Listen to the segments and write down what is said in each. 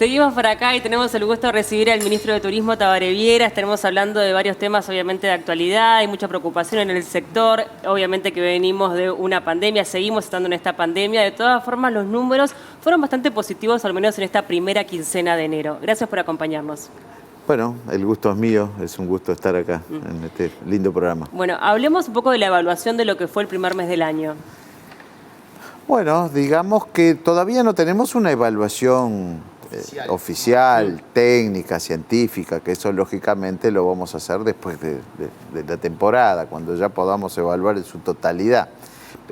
Seguimos por acá y tenemos el gusto de recibir al ministro de Turismo, Tabaré Viera. Estaremos hablando de varios temas, obviamente, de actualidad. Hay mucha preocupación en el sector. Obviamente que venimos de una pandemia, seguimos estando en esta pandemia. De todas formas, los números fueron bastante positivos, al menos en esta primera quincena de enero. Gracias por acompañarnos. Bueno, el gusto es mío, es un gusto estar acá en este lindo programa. Bueno, hablemos un poco de la evaluación de lo que fue el primer mes del año. Bueno, digamos que todavía no tenemos una evaluación oficial, técnica, científica, que eso lógicamente lo vamos a hacer después de la temporada, cuando ya podamos evaluar en su totalidad.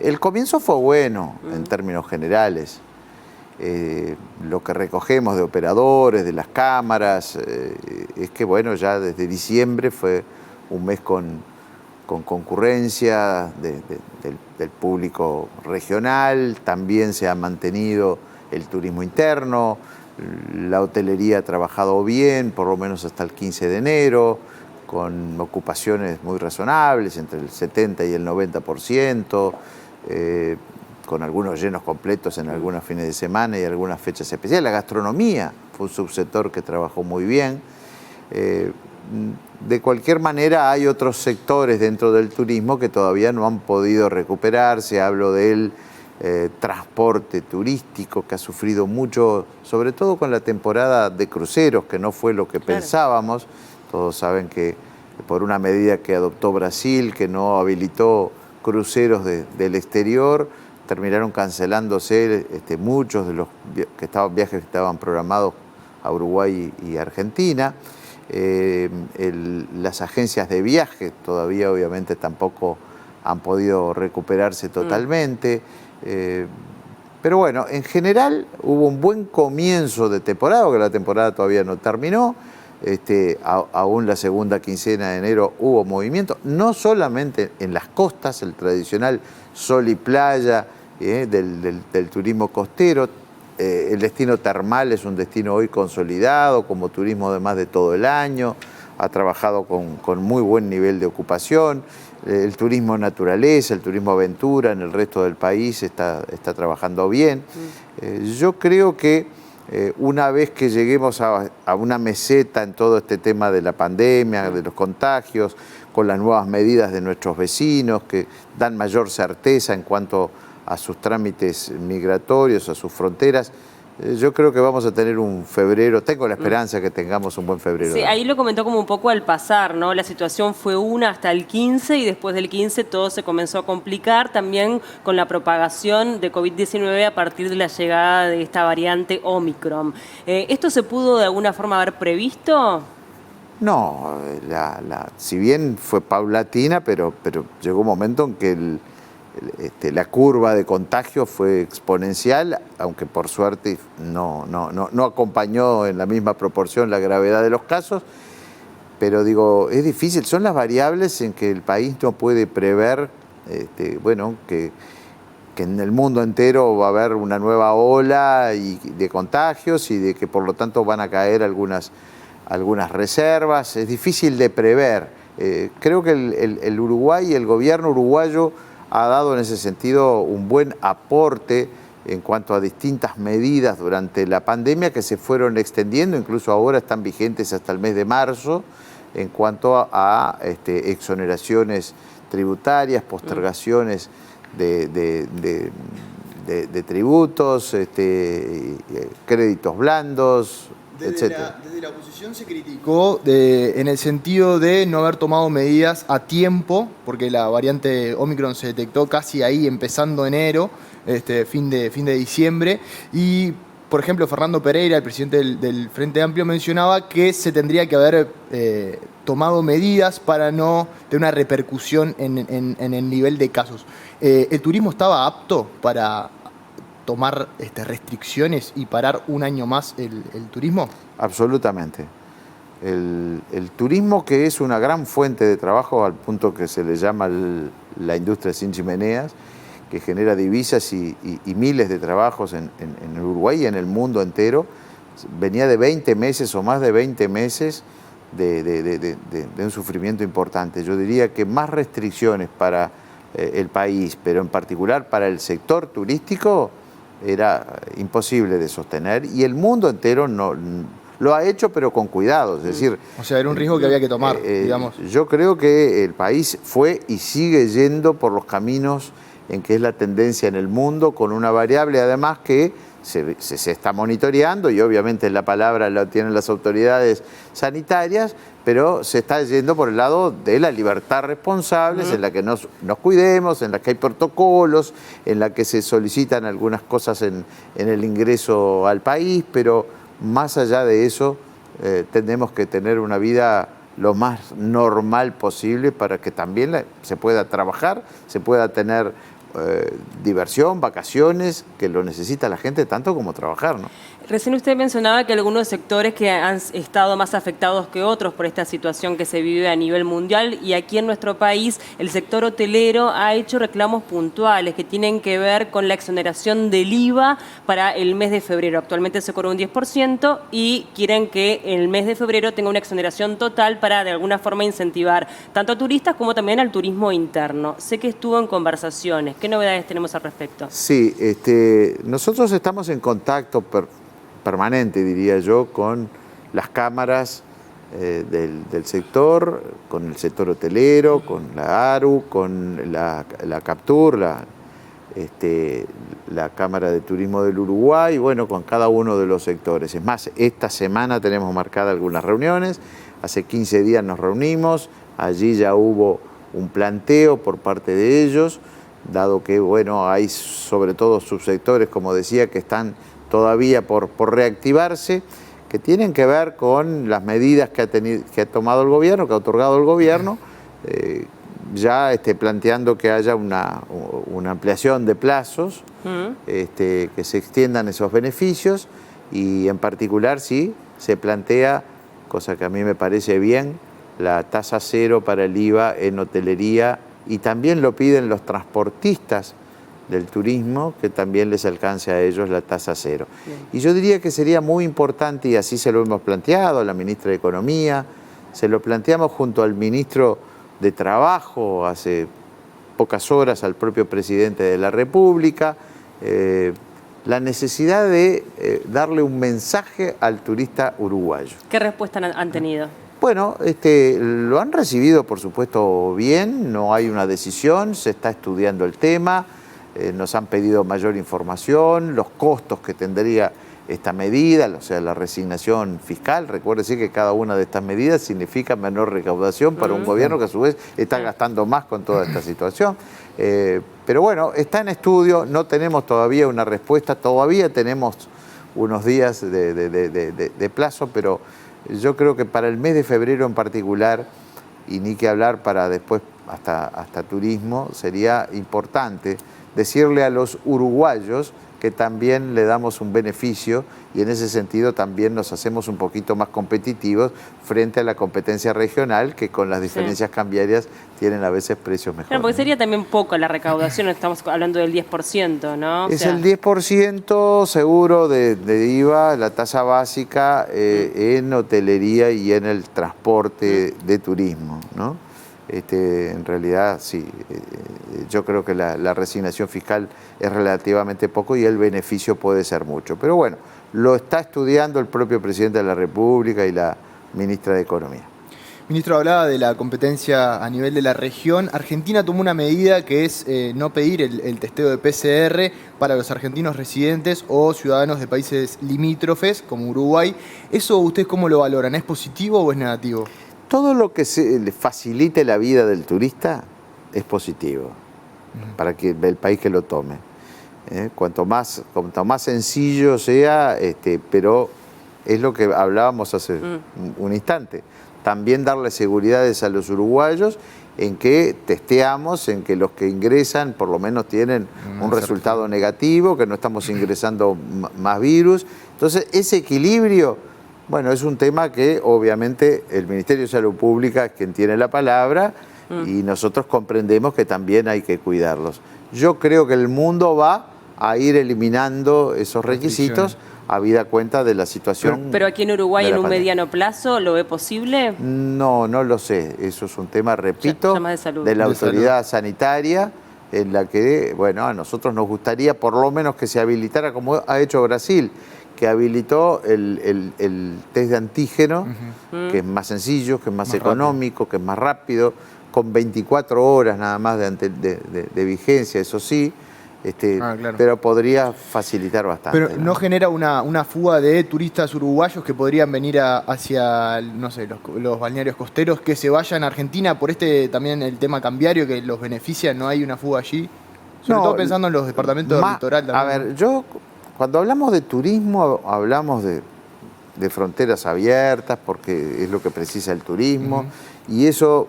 El comienzo fue bueno en términos generales. Lo que recogemos de operadores, de las cámaras, es que bueno, ya desde diciembre fue un mes con concurrencia del público regional, también se ha mantenido el turismo interno, la hotelería ha trabajado bien, por lo menos hasta el 15 de enero, con ocupaciones muy razonables, entre el 70 y el 90%, con algunos llenos completos en algunos fines de semana y algunas fechas especiales. La gastronomía fue un subsector que trabajó muy bien. De cualquier manera, hay otros sectores dentro del turismo que todavía no han podido recuperarse. Hablo del transporte turístico, que ha sufrido mucho, sobre todo con la temporada de cruceros, que no fue lo que pensábamos. Todos saben que por una medida que adoptó Brasil, que no habilitó cruceros del exterior, terminaron cancelándose muchos de los viajes que estaban programados a Uruguay y Argentina. Las agencias de viaje todavía obviamente tampoco han podido recuperarse totalmente. Pero bueno, en general hubo un buen comienzo de temporada, porque la temporada todavía no terminó. Aún la segunda quincena de enero hubo movimiento, no solamente en las costas, el tradicional sol y playa del turismo costero. El destino termal es un destino hoy consolidado como turismo de más de todo el año, ha trabajado con muy buen nivel de ocupación. El turismo naturaleza, el turismo aventura en el resto del país está trabajando bien. Yo creo que una vez que lleguemos a una meseta en todo este tema de la pandemia, de los contagios, con las nuevas medidas de nuestros vecinos que dan mayor certeza en cuanto a sus trámites migratorios, a sus fronteras, yo creo que vamos a tener un febrero, tengo la esperanza que tengamos un buen febrero. Sí, ahí lo comentó como un poco al pasar, ¿no? La situación fue una hasta el 15 y después del 15 todo se comenzó a complicar, también con la propagación de COVID-19 a partir de la llegada de esta variante Omicron. ¿Esto se pudo de alguna forma haber previsto? No, si bien fue paulatina, pero llegó un momento en que la curva de contagio fue exponencial, aunque por suerte no acompañó en la misma proporción la gravedad de los casos, pero digo, es difícil, son las variables en que el país no puede prever, que en el mundo entero va a haber una nueva ola de contagios y de que por lo tanto van a caer algunas reservas, es difícil de prever. Creo que el Uruguay y el gobierno uruguayo ha dado en ese sentido un buen aporte en cuanto a distintas medidas durante la pandemia que se fueron extendiendo, incluso ahora están vigentes hasta el mes de marzo, en cuanto a exoneraciones tributarias, postergaciones de tributos, créditos blandos, Desde la oposición se criticó en el sentido de no haber tomado medidas a tiempo, porque la variante Omicron se detectó casi ahí, empezando enero, fin de diciembre. Y, por ejemplo, Fernando Pereira, el presidente del Frente Amplio, mencionaba que se tendría que haber tomado medidas para no tener una repercusión en el nivel de casos. ¿El turismo estaba apto para tomar restricciones y parar un año más el turismo? Absolutamente. El turismo, que es una gran fuente de trabajo al punto que se le llama la industria sin chimeneas, que genera divisas y miles de trabajos en Uruguay y en el mundo entero, venía de 20 meses o más de 20 meses de un sufrimiento importante. Yo diría que más restricciones para el país, pero en particular para el sector turístico, era imposible de sostener y el mundo entero no lo ha hecho, pero con cuidado. Es decir, o sea, era un riesgo que había que tomar, digamos. Yo creo que el país fue y sigue yendo por los caminos en que es la tendencia en el mundo, con una variable además que se está monitoreando y obviamente la palabra la tienen las autoridades sanitarias, pero se está yendo por el lado de la libertad responsable, en la que nos cuidemos, en la que hay protocolos, en la que se solicitan algunas cosas en el ingreso al país, pero más allá de eso tenemos que tener una vida lo más normal posible para que también se pueda trabajar, se pueda tener diversión, vacaciones, que lo necesita la gente tanto como trabajar, ¿no? Recién usted mencionaba que algunos sectores que han estado más afectados que otros por esta situación que se vive a nivel mundial, y aquí en nuestro país el sector hotelero ha hecho reclamos puntuales que tienen que ver con la exoneración del IVA para el mes de febrero. Actualmente se cobra un 10% y quieren que el mes de febrero tenga una exoneración total para de alguna forma incentivar tanto a turistas como también al turismo interno. Sé que estuvo en conversaciones. ¿Qué novedades tenemos al respecto? Sí, nosotros estamos en contacto permanente, diría yo, con las cámaras del sector, con el sector hotelero, con la ARU, con la Captur, la Cámara de Turismo del Uruguay, bueno, con cada uno de los sectores. Es más, esta semana tenemos marcadas algunas reuniones, hace 15 días nos reunimos, allí ya hubo un planteo por parte de ellos, dado que, bueno, hay sobre todo subsectores, como decía, que están todavía por reactivarse, que tienen que ver con las medidas que ha tomado el gobierno, que ha otorgado el gobierno, ya planteando que haya una ampliación de plazos, que se extiendan esos beneficios y en particular sí se plantea, cosa que a mí me parece bien, la tasa cero para el IVA en hotelería y también lo piden los transportistas del turismo, que también les alcance a ellos la tasa cero. Bien. Y yo diría que sería muy importante, y así se lo hemos planteado a la ministra de Economía, se lo planteamos junto al ministro de Trabajo hace pocas horas, al propio presidente de la República, la necesidad de darle un mensaje al turista uruguayo. ¿Qué respuesta han tenido? Bueno, lo han recibido, por supuesto, bien, no hay una decisión, se está estudiando el tema, nos han pedido mayor información, los costos que tendría esta medida, o sea, la resignación fiscal. Recuérdese que cada una de estas medidas significa menor recaudación para un gobierno que a su vez está gastando más con toda esta situación. Pero bueno, está en estudio, no tenemos todavía una respuesta, todavía tenemos unos días de plazo, pero yo creo que para el mes de febrero en particular, y ni que hablar para después hasta turismo, sería importante decirle a los uruguayos que también le damos un beneficio y en ese sentido también nos hacemos un poquito más competitivos frente a la competencia regional, que con las diferencias cambiarias tienen a veces precios mejores. Claro, porque sería también poco la recaudación, estamos hablando del 10%, ¿no? Es el 10% seguro de IVA, la tasa básica en hotelería y en el transporte de turismo, ¿no? En realidad, sí, yo creo que la resignación fiscal es relativamente poco y el beneficio puede ser mucho. Pero bueno, lo está estudiando el propio presidente de la República y la ministra de Economía. Ministro, hablaba de la competencia a nivel de la región. Argentina tomó una medida que es no pedir el testeo de PCR para los argentinos residentes o ciudadanos de países limítrofes, como Uruguay. ¿Eso ustedes cómo lo valoran? ¿Es positivo o es negativo? Todo lo que le facilite la vida del turista es positivo para que el país que lo tome. Cuanto más sencillo sea, pero es lo que hablábamos hace un instante. También darle seguridades a los uruguayos en que testeamos, en que los que ingresan por lo menos tienen un resultado negativo, que no estamos ingresando más virus. Entonces, ese equilibrio... Bueno, es un tema que obviamente el Ministerio de Salud Pública es quien tiene la palabra y nosotros comprendemos que también hay que cuidarlos. Yo creo que el mundo va a ir eliminando esos requisitos habida cuenta de la situación. Pero aquí en Uruguay en un mediano plazo, ¿lo ve posible? No lo sé. Eso es un tema, repito, de la autoridad sanitaria. en la que, bueno, a nosotros nos gustaría por lo menos que se habilitara, como ha hecho Brasil, que habilitó el test de antígeno, que es más sencillo, que es más económico, que es más rápido, con 24 horas nada más de vigencia, eso sí. Claro. Pero podría facilitar bastante. Pero ¿no genera una fuga de turistas uruguayos que podrían venir hacia, no sé, los balnearios costeros, que se vayan a Argentina por también el tema cambiario que los beneficia? ¿No hay una fuga allí? Sobre todo pensando en los departamentos del litoral también. A ver, cuando hablamos de turismo, hablamos de fronteras abiertas, porque es lo que precisa el turismo, y eso...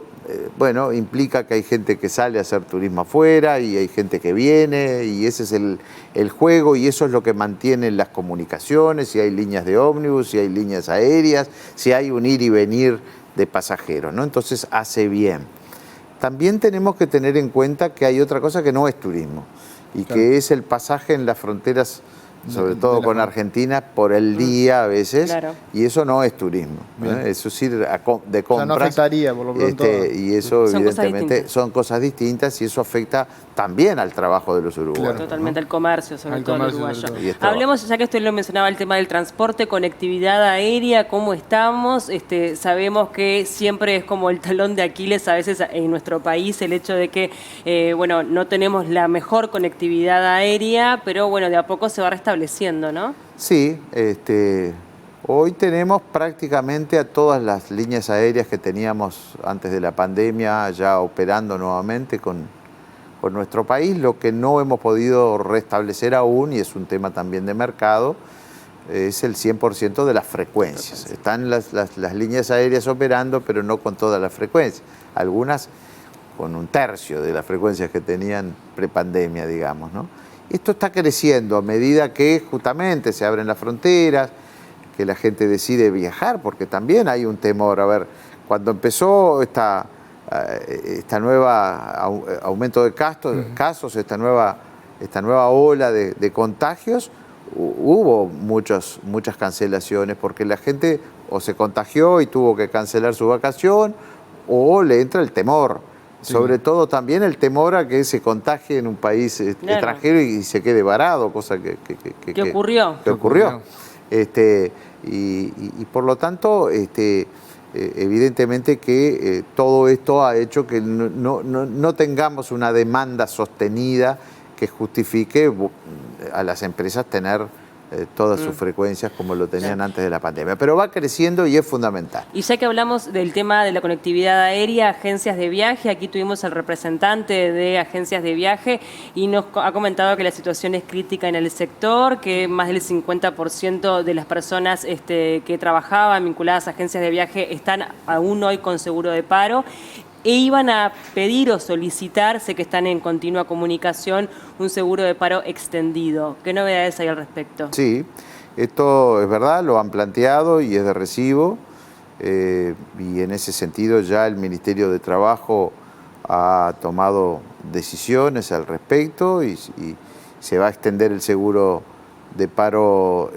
bueno, implica que hay gente que sale a hacer turismo afuera y hay gente que viene y ese es el juego y eso es lo que mantiene las comunicaciones, si hay líneas de ómnibus, si hay líneas aéreas, si hay un ir y venir de pasajeros, ¿no? Entonces hace bien. También tenemos que tener en cuenta que hay otra cosa que no es turismo y que es el pasaje en las fronteras, sobre todo con Argentina, por el día a veces, y eso no es turismo, eso es ir de compras. O sea, no afectaría por lo pronto. Y eso evidentemente son cosas distintas y eso afecta también al trabajo de los uruguayos. Claro, totalmente al comercio, sobre todo el uruguayo. Hablemos, ya que usted lo mencionaba, el tema del transporte, conectividad aérea, ¿cómo estamos? Sabemos que siempre es como el talón de Aquiles a veces en nuestro país el hecho de que, bueno, no tenemos la mejor conectividad aérea, pero bueno, de a poco se va restableciendo, ¿no? Sí, hoy tenemos prácticamente a todas las líneas aéreas que teníamos antes de la pandemia ya operando nuevamente con nuestro país. Lo que no hemos podido restablecer aún, y es un tema también de mercado, es el 100% de las frecuencias. Están las líneas aéreas operando, pero no con todas las frecuencias. Algunas con un tercio de las frecuencias que tenían prepandemia, digamos, ¿no? Esto está creciendo a medida que justamente se abren las fronteras, que la gente decide viajar, porque también hay un temor. A ver, cuando empezó esta nueva aumento de casos, esta nueva ola de contagios, hubo muchas cancelaciones, porque la gente o se contagió y tuvo que cancelar su vacación, o le entra el temor. Sobre todo también el temor a que se contagie en un país extranjero y se quede varado, cosa que ocurrió. Y por lo tanto, evidentemente que todo esto ha hecho que no tengamos una demanda sostenida que justifique a las empresas tener todas sus frecuencias como lo tenían antes de la pandemia. Pero va creciendo y es fundamental. Y ya que hablamos del tema de la conectividad aérea, agencias de viaje, aquí tuvimos al representante de agencias de viaje y nos ha comentado que la situación es crítica en el sector, que más del 50% de las personas que trabajaban vinculadas a agencias de viaje están aún hoy con seguro de paro. E iban a pedir o solicitar, sé que están en continua comunicación, un seguro de paro extendido. ¿Qué novedades hay al respecto? Sí, esto es verdad, lo han planteado y es de recibo. Y en ese sentido ya el Ministerio de Trabajo ha tomado decisiones al respecto y se va a extender el seguro de paro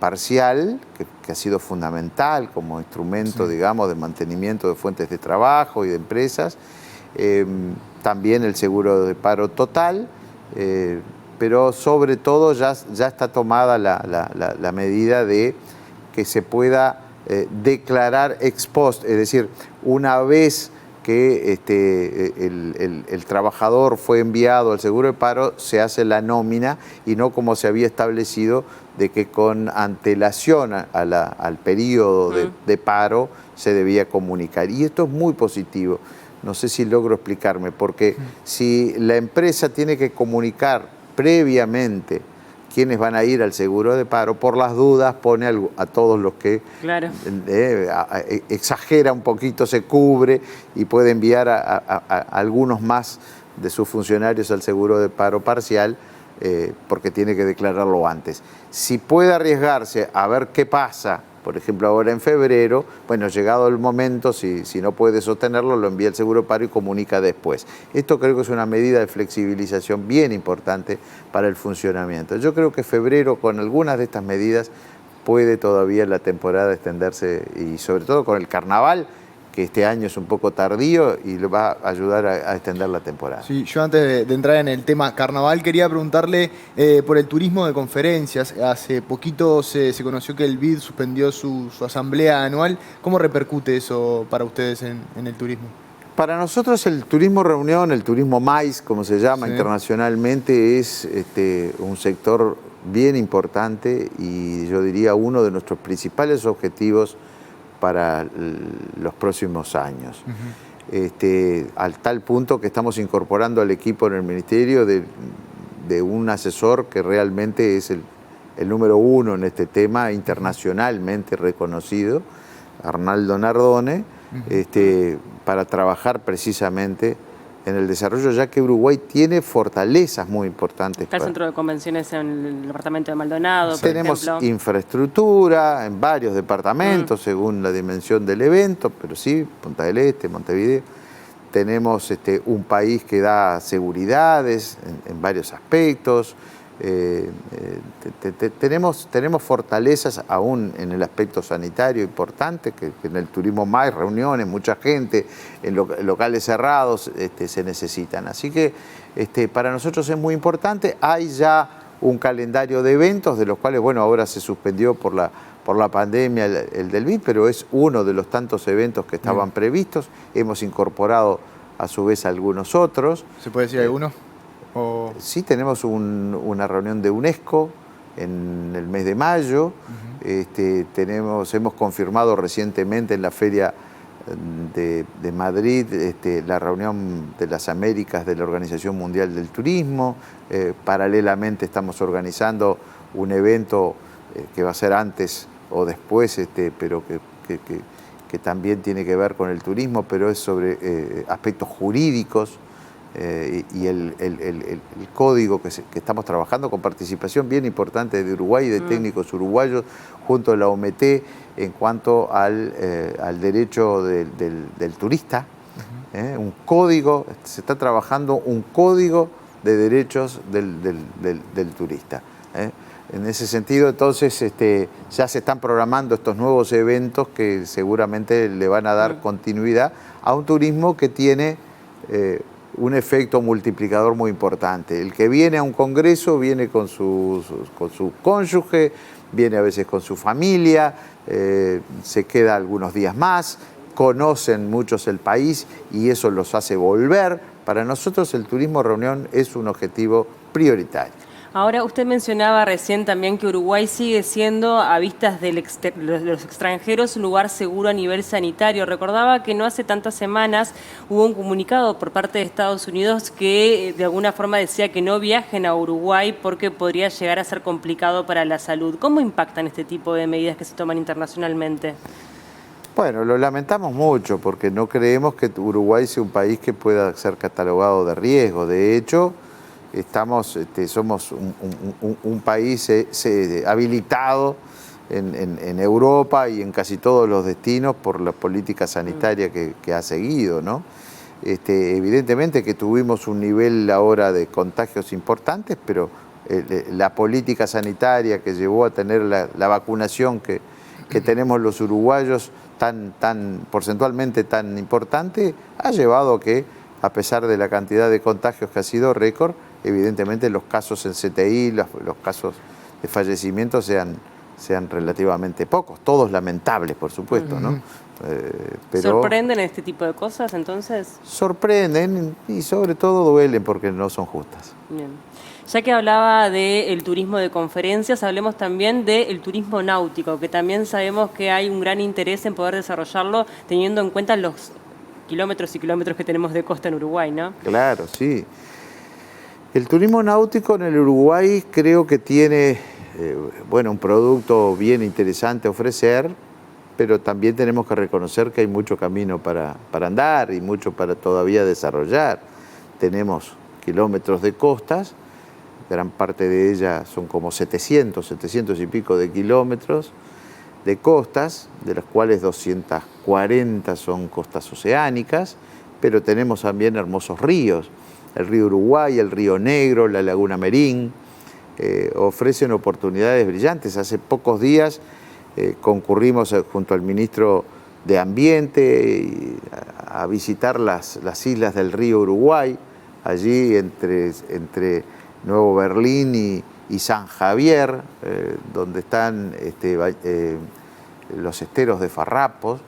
parcial, que ha sido fundamental como instrumento, digamos, de mantenimiento de fuentes de trabajo y de empresas. También el seguro de paro total, pero sobre todo ya está tomada la medida de que se pueda declarar ex post, es decir, una vez que el trabajador fue enviado al seguro de paro, se hace la nómina y no como se había establecido de que con antelación al periodo de paro se debía comunicar. Y esto es muy positivo. No sé si logro explicarme, porque si la empresa tiene que comunicar previamente quiénes van a ir al seguro de paro, por las dudas pone a todos los que exagera un poquito, se cubre y puede enviar a algunos más de sus funcionarios al seguro de paro parcial, porque tiene que declararlo antes. Si puede arriesgarse a ver qué pasa, por ejemplo ahora en febrero, bueno, llegado el momento, si no puede sostenerlo, lo envía al seguro de paro y comunica después. Esto creo que es una medida de flexibilización bien importante para el funcionamiento. Yo creo que febrero, con algunas de estas medidas, puede todavía la temporada extenderse, y sobre todo con el carnaval, este año es un poco tardío y le va a ayudar a extender la temporada. Sí, yo antes de entrar en el tema carnaval quería preguntarle por el turismo de conferencias. Hace poquito se conoció que el BID suspendió su asamblea anual. ¿Cómo repercute eso para ustedes en el turismo? Para nosotros el turismo reunión, el turismo MICE, como se llama Sí. internacionalmente, es un sector bien importante y yo diría uno de nuestros principales objetivos para los próximos años. Al tal punto que estamos incorporando al equipo en el Ministerio de un asesor que realmente es el número uno en este tema, internacionalmente reconocido, Arnaldo Nardone, para trabajar precisamente en el desarrollo, ya que Uruguay tiene fortalezas muy importantes. Está el centro de convenciones en el departamento de Maldonado, por Tenemos ejemplo. infraestructura en varios departamentos según la dimensión del evento, pero sí, Punta del Este, Montevideo. Tenemos un país que da seguridades en varios aspectos. Tenemos fortalezas aún en el aspecto sanitario importante, que en el turismo más, reuniones, mucha gente, en locales cerrados se necesitan. Así que para nosotros es muy importante. Hay ya un calendario de eventos, de los cuales, bueno, ahora se suspendió por la pandemia el del BID, pero es uno de los tantos eventos que estaban previstos. Hemos incorporado a su vez algunos otros. ¿Se puede decir alguno? Sí, tenemos una reunión de UNESCO en el mes de mayo. Hemos confirmado recientemente en la Feria de Madrid la reunión de las Américas de la Organización Mundial del Turismo. Paralelamente estamos organizando un evento que va a ser antes o después, pero que también tiene que ver con el turismo, pero es sobre aspectos jurídicos. Y el código que estamos trabajando con participación bien importante de Uruguay y de técnicos uruguayos junto a la OMT en cuanto al derecho del turista. Un código, se está trabajando un código de derechos del turista. En ese sentido, entonces, ya se están programando estos nuevos eventos que seguramente le van a dar continuidad a un turismo que tiene un efecto multiplicador muy importante. El que viene a un congreso viene con su cónyuge, viene a veces con su familia, se queda algunos días más, conocen muchos el país y eso los hace volver. Para nosotros el turismo reunión es un objetivo prioritario. Ahora, usted mencionaba recién también que Uruguay sigue siendo, a vistas de los extranjeros, un lugar seguro a nivel sanitario. Recordaba que no hace tantas semanas hubo un comunicado por parte de Estados Unidos que de alguna forma decía que no viajen a Uruguay porque podría llegar a ser complicado para la salud. ¿Cómo impactan este tipo de medidas que se toman internacionalmente? Bueno, lo lamentamos mucho porque no creemos que Uruguay sea un país que pueda ser catalogado de riesgo. De hecho, somos un país habilitado en Europa y en casi todos los destinos por la política sanitaria que ha seguido, ¿no? Evidentemente que tuvimos un nivel ahora de contagios importantes, pero la política sanitaria que llevó a tener la vacunación que tenemos los uruguayos tan porcentualmente tan importante, ha llevado a que, a pesar de la cantidad de contagios que ha sido récord, evidentemente los casos en CTI, los casos de fallecimiento sean relativamente pocos, todos lamentables, por supuesto, ¿no? Pero ¿sorprenden este tipo de cosas entonces? Sorprenden y sobre todo duelen porque no son justas. Bien. Ya que hablaba del turismo de conferencias, hablemos también del turismo náutico, que también sabemos que hay un gran interés en poder desarrollarlo teniendo en cuenta los kilómetros y kilómetros que tenemos de costa en Uruguay, ¿no? Claro, sí. El turismo náutico en el Uruguay creo que tiene un producto bien interesante a ofrecer, pero también tenemos que reconocer que hay mucho camino para andar y mucho para todavía desarrollar. Tenemos kilómetros de costas, gran parte de ellas son como 700 y pico de kilómetros de costas, de las cuales 240 son costas oceánicas, pero tenemos también hermosos ríos. El río Uruguay, el río Negro, la laguna Merín, ofrecen oportunidades brillantes. Hace pocos días concurrimos junto al ministro de ambiente, a visitar las islas del río Uruguay, allí entre Nuevo Berlín y San Javier, donde están los esteros de Farrapos,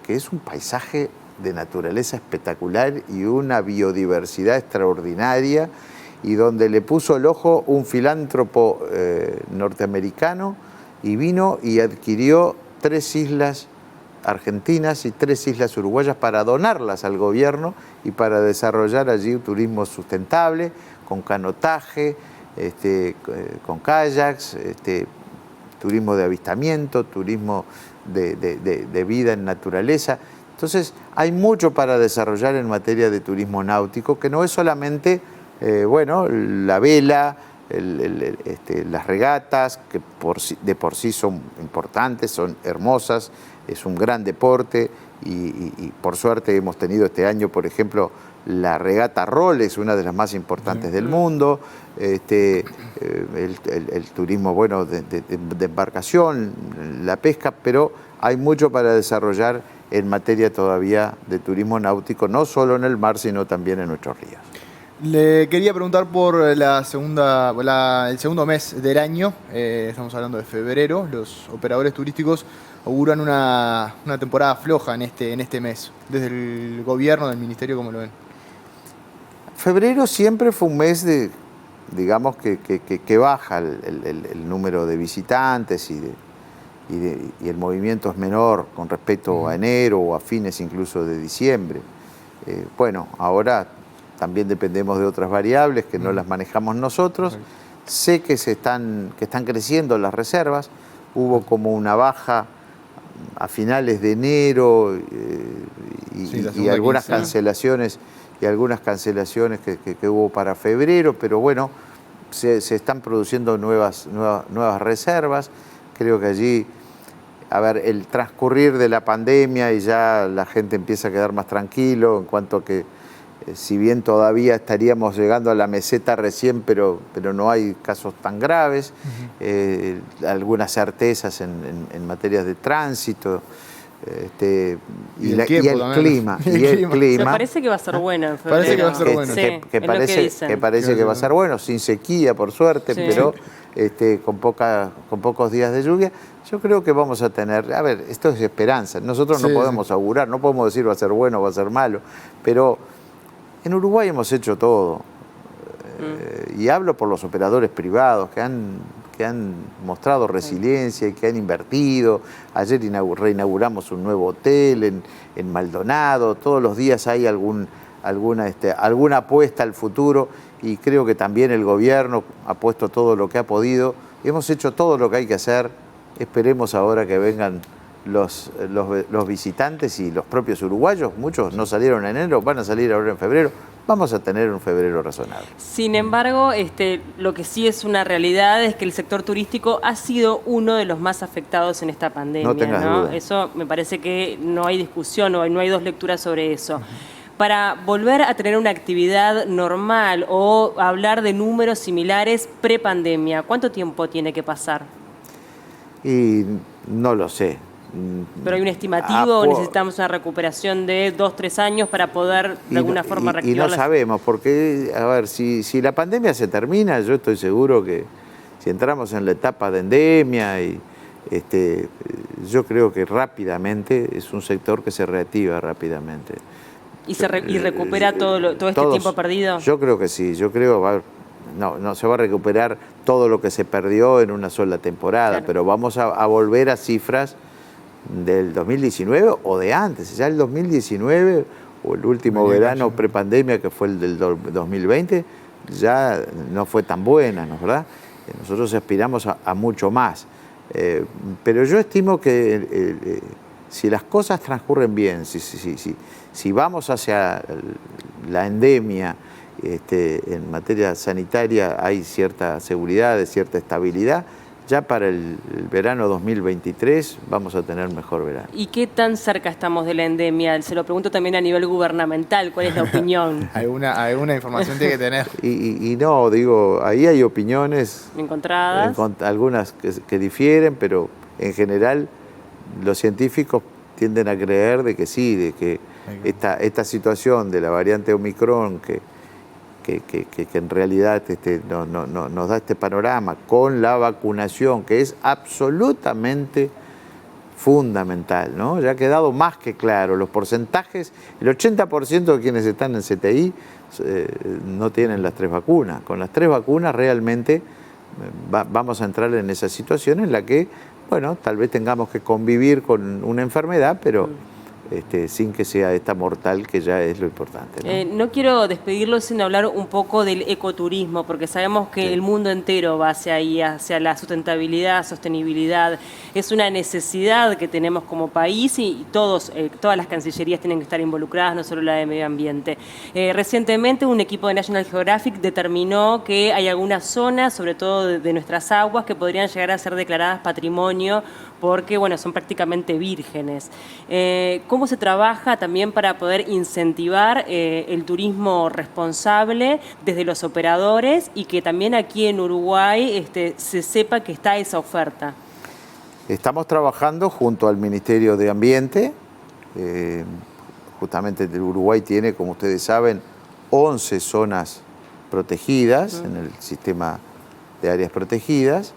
que es un paisaje de naturaleza espectacular y una biodiversidad extraordinaria, y donde le puso el ojo un filántropo norteamericano y vino y adquirió 3 islas argentinas y 3 islas uruguayas para donarlas al gobierno y para desarrollar allí un turismo sustentable, con canotaje, con kayaks, turismo de avistamiento, turismo de vida en naturaleza. Entonces hay mucho para desarrollar en materia de turismo náutico, que no es solamente la vela, las regatas, que de por sí son importantes, son hermosas, es un gran deporte y por suerte hemos tenido este año, por ejemplo, la regata Rolex, una de las más importantes del mundo, el turismo de embarcación, la pesca, pero hay mucho para desarrollar en materia todavía de turismo náutico, no solo en el mar, sino también en nuestros ríos. Le quería preguntar por el segundo mes del año, estamos hablando de febrero. Los operadores turísticos auguran una temporada floja en este mes. Desde el gobierno, del ministerio, ¿cómo lo ven? Febrero siempre fue un mes digamos que baja el número de visitantes y el movimiento es menor con respecto a enero o a fines incluso de diciembre. Ahora también dependemos de otras variables que no las manejamos nosotros. Sé que están creciendo las reservas. Hubo como una baja a finales de enero y algunas cancelaciones que hubo para febrero, pero bueno, se están produciendo nuevas reservas. Creo que allí, el transcurrir de la pandemia y ya la gente empieza a quedar más tranquilo en cuanto a que si bien todavía estaríamos llegando a la meseta recién, pero no hay casos tan graves, algunas certezas en materias de tránsito, y el clima. Me parece que va a ser bueno en febrero. Parece que va a ser bueno. Que parece que va a ser bueno, sin sequía, por suerte, pero con pocos días de lluvia. Yo creo que vamos a tener, esto es esperanza. Nosotros no podemos augurar, no podemos decir va a ser bueno o va a ser malo, pero en Uruguay hemos hecho todo. Y hablo por los operadores privados que han mostrado resiliencia y que han invertido. Ayer reinauguramos un nuevo hotel en Maldonado. Todos los días hay alguna apuesta al futuro, y creo que también el gobierno ha puesto todo lo que ha podido. Hemos hecho todo lo que hay que hacer. Esperemos ahora que vengan los visitantes y los propios uruguayos. Muchos no salieron en enero, van a salir ahora en febrero. Vamos a tener un febrero razonable. Sin embargo, lo que sí es una realidad es que el sector turístico ha sido uno de los más afectados en esta pandemia. No tengas duda. Eso me parece que no hay discusión, no hay 2 lecturas sobre eso. Para volver a tener una actividad normal o hablar de números similares pre-pandemia, ¿cuánto tiempo tiene que pasar? Y no lo sé. ¿Pero hay un estimativo o necesitamos una recuperación de 2-3 años para poder de alguna forma reactivar? Y no sabemos, porque, si la pandemia se termina, yo estoy seguro que si entramos en la etapa de endemia, yo creo que rápidamente es un sector que se reactiva rápidamente. ¿Y recupera todo este tiempo perdido? Yo creo que sí, no se va a recuperar todo lo que se perdió en una sola temporada, claro, pero vamos a volver a cifras del 2019 o de antes. Ya el 2019 o el último verano prepandemia, que fue el del 2020, ya no fue tan buena, ¿no es verdad? Nosotros aspiramos a mucho más. Pero yo estimo que si las cosas transcurren bien, si vamos hacia la endemia, en materia sanitaria hay cierta seguridad, cierta estabilidad, ya para el verano 2023 vamos a tener mejor verano. ¿Y qué tan cerca estamos de la endemia? Se lo pregunto también a nivel gubernamental, ¿cuál es la opinión? Alguna información tiene que tener. Y no, ahí hay opiniones encontradas, algunas que difieren, pero en general los científicos tienden a creer de que sí, de que esta situación de la variante Omicron que en realidad nos da este panorama con la vacunación, que es absolutamente fundamental, ¿no? Ya ha quedado más que claro, los porcentajes, el 80% de quienes están en CTI no tienen las 3 vacunas. Con las 3 vacunas realmente vamos a entrar en esa situación en la que, bueno, tal vez tengamos que convivir con una enfermedad, pero sin que sea esta mortal, que ya es lo importante, ¿no? No quiero despedirlo sin hablar un poco del ecoturismo, porque sabemos que el mundo entero va hacia ahí, hacia la sustentabilidad, sostenibilidad. Es una necesidad que tenemos como país y todas las cancillerías tienen que estar involucradas, no solo la de medio ambiente. Recientemente un equipo de National Geographic determinó que hay algunas zonas, sobre todo de nuestras aguas, que podrían llegar a ser declaradas patrimonio porque, bueno, son prácticamente vírgenes. ¿Cómo se trabaja también para poder incentivar el turismo responsable desde los operadores y que también aquí en Uruguay se sepa que está esa oferta? Estamos trabajando junto al Ministerio de Ambiente. Justamente el Uruguay tiene, como ustedes saben, 11 zonas protegidas en el sistema de áreas protegidas.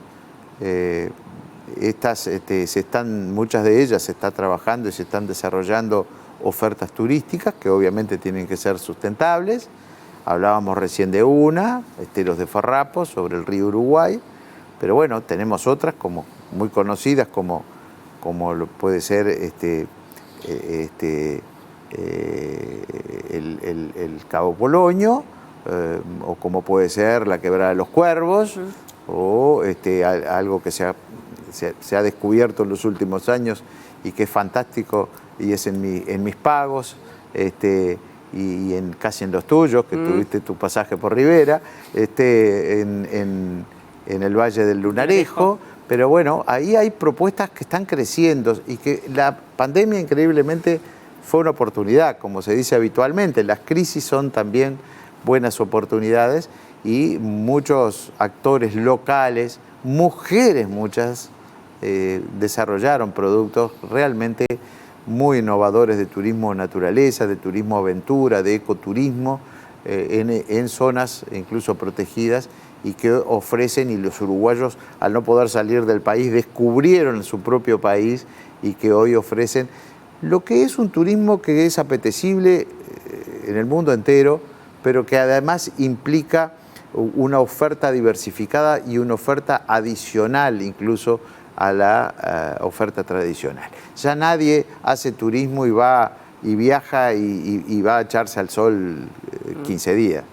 Muchas de ellas se está trabajando y se están desarrollando ofertas turísticas que obviamente tienen que ser sustentables. Hablábamos recién de una, Esteros de Farrapos, sobre el río Uruguay, pero bueno, tenemos otras muy conocidas como puede ser el Cabo Polonio, o como puede ser la Quebrada de los Cuervos, o algo que se ha descubierto en los últimos años y que es fantástico y es en mis pagos, y casi en los tuyos, que tuviste tu pasaje por Rivera, en el Valle del Lunarejo. Pero bueno, ahí hay propuestas que están creciendo y que la pandemia increíblemente fue una oportunidad, como se dice habitualmente. Las crisis son también buenas oportunidades y muchos actores locales, mujeres muchas, desarrollaron productos realmente muy innovadores de turismo naturaleza, de turismo aventura, de ecoturismo, en zonas incluso protegidas y que ofrecen, y los uruguayos al no poder salir del país descubrieron su propio país y que hoy ofrecen lo que es un turismo que es apetecible en el mundo entero, pero que además implica una oferta diversificada y una oferta adicional incluso a la oferta tradicional. Ya nadie hace turismo y viaja y va a echarse al sol 15 días.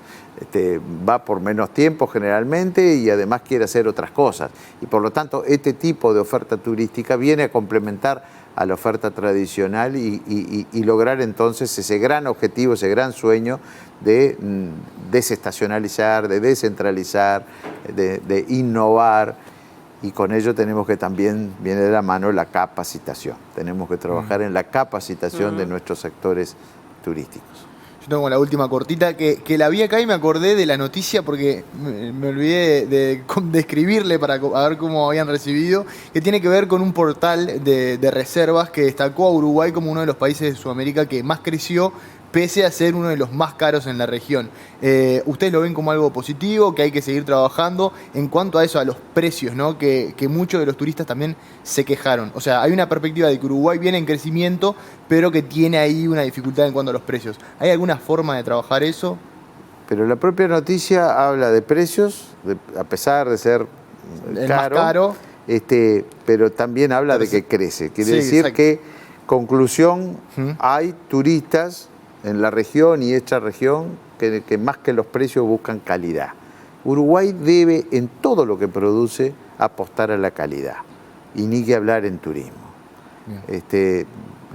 Va por menos tiempo generalmente y además quiere hacer otras cosas. Y por lo tanto, este tipo de oferta turística viene a complementar a la oferta tradicional y lograr entonces ese gran objetivo, ese gran sueño de desestacionalizar, de descentralizar, de innovar. Y con ello tenemos que también, viene de la mano la capacitación. Tenemos que trabajar en la capacitación de nuestros sectores turísticos. Yo tengo la última cortita, que la vi acá y me acordé de la noticia porque me olvidé de escribirle para ver cómo habían recibido, que tiene que ver con un portal de reservas que destacó a Uruguay como uno de los países de Sudamérica que más creció, pese a ser uno de los más caros en la región. ¿Ustedes lo ven como algo positivo, que hay que seguir trabajando en cuanto a eso, a los precios, ¿no? Que muchos de los turistas también se quejaron? O sea, hay una perspectiva de que Uruguay viene en crecimiento, pero que tiene ahí una dificultad en cuanto a los precios. ¿Hay alguna forma de trabajar eso? Pero la propia noticia habla de precios, a pesar de ser caro, más caro, pero también habla de que crece. Quiere decir exacto. que, conclusión, hay turistas en la región y esta región que más que los precios buscan calidad. Uruguay debe en todo lo que produce apostar a la calidad y ni que hablar en turismo.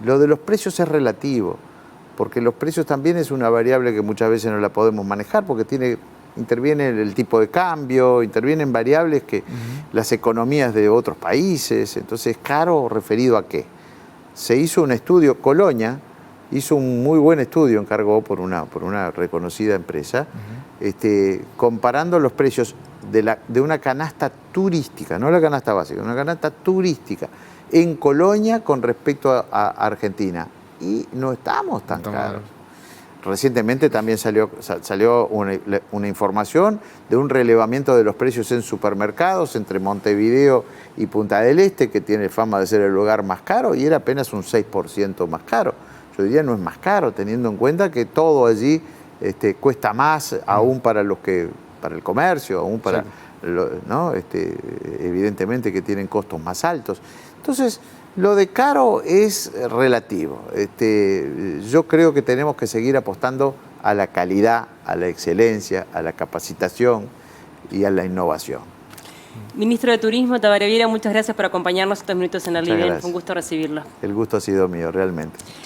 Lo de los precios es relativo, porque los precios también es una variable que muchas veces no la podemos manejar porque interviene el tipo de cambio, intervienen variables que las economías de otros países. Entonces, ¿caro referido a qué? Se hizo un estudio, Colonia, hizo un muy buen estudio, encargó por una reconocida empresa, comparando los precios de una canasta turística, no la canasta básica, una canasta turística, en Colonia con respecto a Argentina. Y no estamos tan caros. Recientemente también salió una información de un relevamiento de los precios en supermercados entre Montevideo y Punta del Este, que tiene fama de ser el lugar más caro, y era apenas un 6% más caro. Yo diría no es más caro, teniendo en cuenta que todo allí cuesta más, aún para el comercio, aún para ¿no? Evidentemente que tienen costos más altos. Entonces, lo de caro es relativo. Yo creo que tenemos que seguir apostando a la calidad, a la excelencia, a la capacitación y a la innovación. Ministro de Turismo, Tabaré Vieira, muchas gracias por acompañarnos estos minutos en el Living. Fue un gusto recibirlo. El gusto ha sido mío, realmente.